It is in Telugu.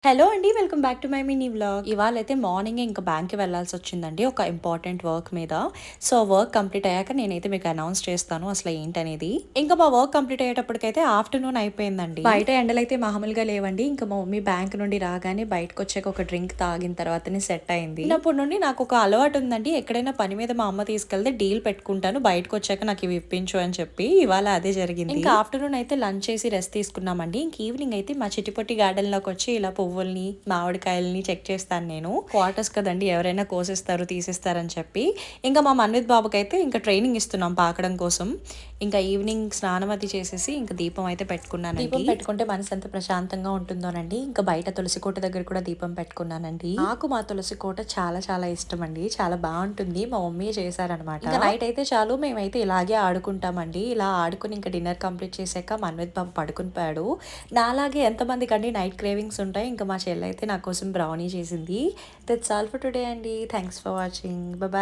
హలో అండి. Welcome back to my mini vlog. ఇవాళైతే మార్నింగే ఇంకా బ్యాంక్‌కి వెళ్ళాల్సొచ్చిందండి. ఒక ఇంపార్టెంట్ వర్క్ మీద. సో, వర్క్ కంప్లీట్ అయ్యాక నేనైతే మీకు అనౌన్స్ చేస్తాను అసలు ఏంటనేది. ఇంకా మా వర్క్ కంప్లీట్ అయ్యేటప్పటికైతే ఆఫ్టర్‌నూన్ అయిపోయిందండి. బయట ఎండలైతే మామూలుగా లేవండి. ఇంకా మా మమ్మీ బ్యాంక్ నుండి రాగానే బయటకొచ్చాక ఒక డ్రింక్ తాగిన తర్వాతనే సెట్ అయింది. చిన్నప్పటి నుండి నాకొక అలవాటు ఉందండి. ఎక్కడైనా పని మీద మా అమ్మ తీసుకెళ్తే డీల్ పెట్టుకుంటాను. బయటకొచ్చాక నాకు ఇవి ఇప్పించు అని చెప్పి. ఇవాళ అదే జరిగింది. ఇంకా ఆఫ్టర్‌నూన్ అయితే లంచ్ చేసి రెస్ట్ తీసుకున్నామండి. ఇంక ఈవినింగ్ అయితే మా చిట్టిపొట్టి గార్డెన్‌లోకొచ్చి ఇలా పువ్వుల్ని, మామిడికాయలని చెక్ చేస్తాను నేను. క్వార్టర్స్ కదండీ! ఎవరైనా కోసేస్తారు, తీసేస్తారని చెప్పి. ఇంకా మా మన్విత్ బాబుకైతే ఇంకా ట్రైనింగ్ ఇస్తున్నాం పాకడం కోసం. ఇంకా ఈవినింగ్ స్నానం అది చేసేసి ఇంకా దీపం అయితే పెట్టుకున్నానండి. దీపం పెట్టుకుంటే మనసు ఎంత ప్రశాంతంగా ఉంటుందోనండి. ఇంకా బయట తులసి కోట దగ్గర కూడా దీపం పెట్టుకున్నానండి. నాకు మా తులసి కోట చాలా చాలా ఇష్టం అండి. చాలా బాగుంటుంది. మా మమ్మీ చేశారనమాట. ఇంకా నైట్ అయితే చాలు మేమైతే ఇలాగే ఆడుకుంటామండి. ఇలా ఆడుకుని ఇంకా డిన్నర్ కంప్లీట్ చేశాక మన్విత్ బాబు పడుకుని పోయాడు. నాలాగే ఎంతమందికి అండి నైట్ క్రేవింగ్స్ ఉంటాయి. ఇంకా మా చెల్లి అయితే నా కోసం బ్రౌనీ చేసింది. దట్స్ ఆల్ ఫర్ టుడే అండి. Thanks for watching. బాయ్.